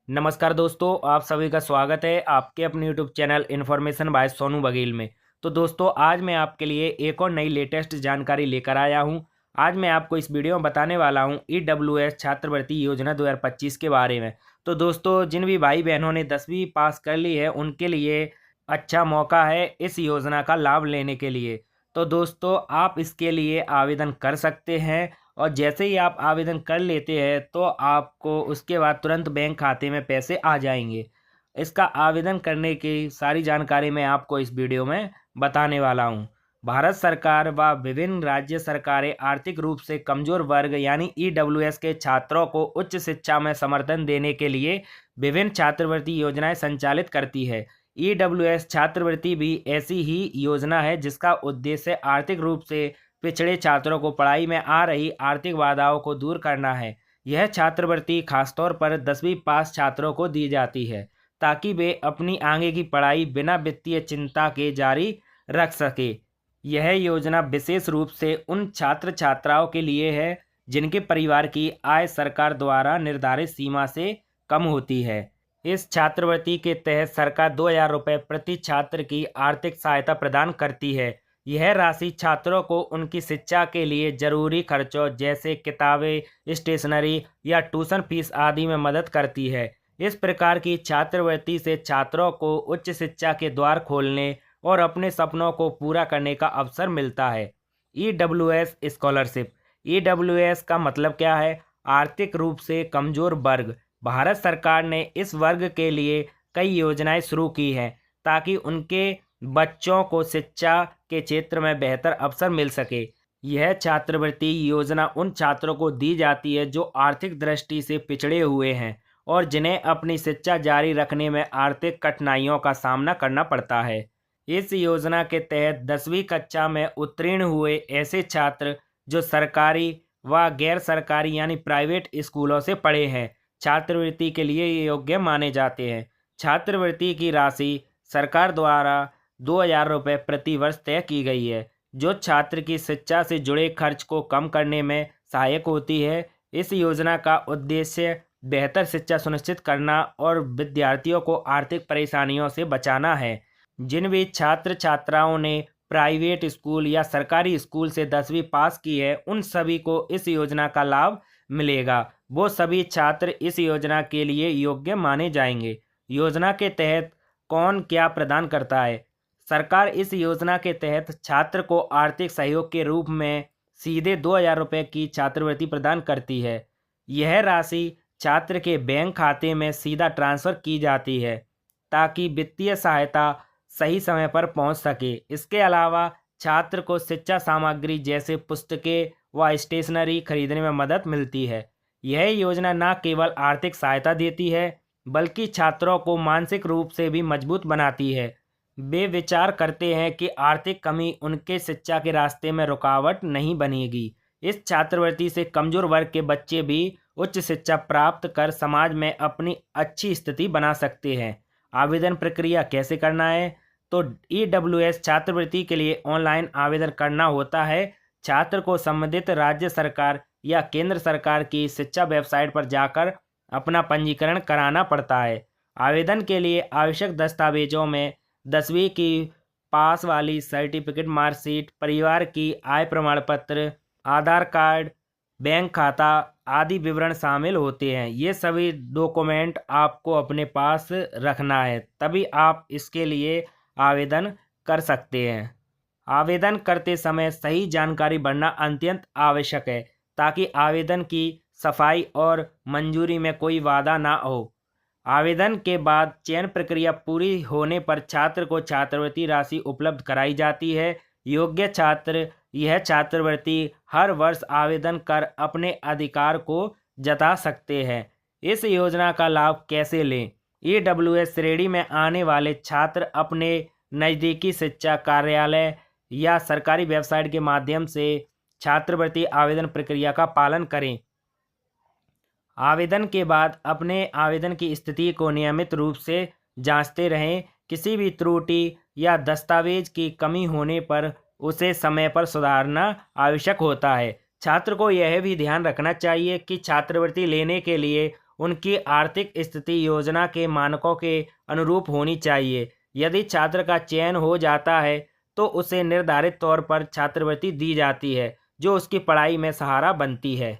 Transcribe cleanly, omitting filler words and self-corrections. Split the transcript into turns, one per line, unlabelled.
नमस्कार दोस्तों, आप सभी का स्वागत है आपके अपने YouTube channel information bye Sonu Baghel में। तो दोस्तों, आज मैं आपके लिए एक और नई लेटेस्ट जानकारी लेकर आया हूं। आज मैं आपको इस वीडियो में बताने वाला हूं ईडब्ल्यूएस छात्रवृत्ति योजना 2025 के बारे में। तो दोस्तों, जिन भी भाई बहनों ने 10वीं पास कर ली है उनके लिए अच्छा मौका है इस योजना का लाभ लेने के लिए। तो दोस्तों, आप इसके लिए आवेदन कर सकते हैं और जैसे ही आप आवेदन कर लेते हैं तो आपको उसके बाद तुरंत बैंक खाते में पैसे आ जाएंगे। इसका आवेदन करने की सारी जानकारी मैं आपको इस वीडियो में बताने वाला हूं। भारत सरकार व विभिन्न राज्य सरकारें आर्थिक रूप से कमजोर वर्ग यानी ईडब्ल्यूएस के छात्रों को उच्च शिक्षा में समर्थन देने के लिए विभिन्न छात्रवृत्ति योजनाएं संचालित करती है। ईडब्ल्यूएस छात्रवृत्ति भी ऐसी ही योजना है जिसका उद्देश्य आर्थिक रूप से पिछड़े छात्रों को पढ़ाई में आ रही आर्थिक बाधाओं को दूर करना है। यह छात्रवृत्ति खासतौर पर 10वीं पास छात्रों को दी जाती है ताकि वे अपनी आगे की पढ़ाई बिना वित्तीय चिंता के जारी रख सके। यह योजना विशेष रूप से उन छात्र छात्राओं के लिए है जिनके परिवार की आय सरकार द्वारा निर्धारित सीमा से कम होती है। इस छात्रवृत्ति के तहत सरकार 2,000 रुपये प्रति छात्र की आर्थिक सहायता प्रदान करती है। यह राशि छात्रों को उनकी शिक्षा के लिए जरूरी खर्चों जैसे किताबें, स्टेशनरी या ट्यूशन फीस आदि में मदद करती है। इस प्रकार की छात्रवृत्ति से छात्रों को उच्च शिक्षा के द्वार खोलने और अपने सपनों को पूरा करने का अवसर मिलता है। EWS scholarship. ईडब्ल्यूएस का मतलब क्या है? आर्थिक रूप से कमजोर वर्ग। भारत सरकार ने इस वर्ग के लिए कई योजनाएं शुरू की हैं ताकि उनके बच्चों को शिक्षा के क्षेत्र में बेहतर अवसर मिल सके। यह छात्रवृत्ति योजना उन छात्रों को दी जाती है जो आर्थिक दृष्टि से पिछड़े हुए हैं और जिन्हें अपनी शिक्षा जारी रखने में आर्थिक कठिनाइयों का सामना करना पड़ता है। इस योजना के तहत 10वीं कक्षा में उत्तीर्ण हुए ऐसे छात्र जो सरकारी व गैर सरकारी यानी प्राइवेट स्कूलों से पढ़े हैं छात्रवृत्ति के लिए योग्य माने जाते हैं। छात्रवृत्ति की राशि सरकार द्वारा 2,000 रुपये प्रति वर्ष तय की गई है जो छात्र की शिक्षा से जुड़े खर्च को कम करने में सहायक होती है। इस योजना का उद्देश्य बेहतर शिक्षा सुनिश्चित करना और विद्यार्थियों को आर्थिक परेशानियों से बचाना है। जिन भी छात्र छात्राओं ने प्राइवेट स्कूल या सरकारी स्कूल से 10वीं पास की है उन सभी को इस योजना का लाभ मिलेगा। वो सभी छात्र इस योजना के लिए योग्य माने जाएंगे। योजना के तहत कौन क्या प्रदान करता है? सरकार इस योजना के तहत छात्र को आर्थिक सहयोग के रूप में सीधे 2,000 रुपये की छात्रवृत्ति प्रदान करती है। यह राशि छात्र के बैंक खाते में सीधा ट्रांसफर की जाती है ताकि वित्तीय सहायता सही समय पर पहुंच सके। इसके अलावा छात्र को शिक्षा सामग्री जैसे पुस्तकें व स्टेशनरी खरीदने में मदद मिलती है। यह योजना न केवल आर्थिक सहायता देती है बल्कि छात्रों को मानसिक रूप से भी मजबूत बनाती है। वे विचार करते हैं कि आर्थिक कमी उनके शिक्षा के रास्ते में रुकावट नहीं बनेगी। इस छात्रवृत्ति से कमजोर वर्ग के बच्चे भी उच्च शिक्षा प्राप्त कर समाज में अपनी अच्छी स्थिति बना सकते हैं। आवेदन प्रक्रिया कैसे करना है? तो ईडब्ल्यूएस छात्रवृत्ति के लिए ऑनलाइन आवेदन करना होता है। छात्र को संबंधित राज्य सरकार या केंद्र सरकार की शिक्षा वेबसाइट पर जाकर अपना पंजीकरण कराना पड़ता है। आवेदन के लिए आवश्यक दस्तावेजों में 10वीं की पास वाली सर्टिफिकेट, मार्कशीट, परिवार की आय प्रमाण पत्र, आधार कार्ड, बैंक खाता आदि विवरण शामिल होते हैं। ये सभी डॉक्यूमेंट आपको अपने पास रखना है, तभी आप इसके लिए आवेदन कर सकते हैं। आवेदन करते समय सही जानकारी भरना अत्यंत आवश्यक है ताकि आवेदन की सफाई और मंजूरी में कोई बाधा ना हो। आवेदन के बाद चयन प्रक्रिया पूरी होने पर छात्र को छात्रवृत्ति राशि उपलब्ध कराई जाती है। योग्य छात्र यह छात्रवृत्ति हर वर्ष आवेदन कर अपने अधिकार को जता सकते हैं। इस योजना का लाभ कैसे लें? ईडब्ल्यूएस श्रेणी में आने वाले छात्र अपने नज़दीकी शिक्षा कार्यालय या सरकारी वेबसाइट के माध्यम से छात्रवृत्ति आवेदन प्रक्रिया का पालन करें। आवेदन के बाद अपने आवेदन की स्थिति को नियमित रूप से जांचते रहें। किसी भी त्रुटि या दस्तावेज की कमी होने पर उसे समय पर सुधारना आवश्यक होता है। छात्र को यह भी ध्यान रखना चाहिए कि छात्रवृत्ति लेने के लिए उनकी आर्थिक स्थिति योजना के मानकों के अनुरूप होनी चाहिए। यदि छात्र का चयन हो जाता है तो उसे निर्धारित तौर पर छात्रवृत्ति दी जाती है, जो उसकी पढ़ाई में सहारा बनती है।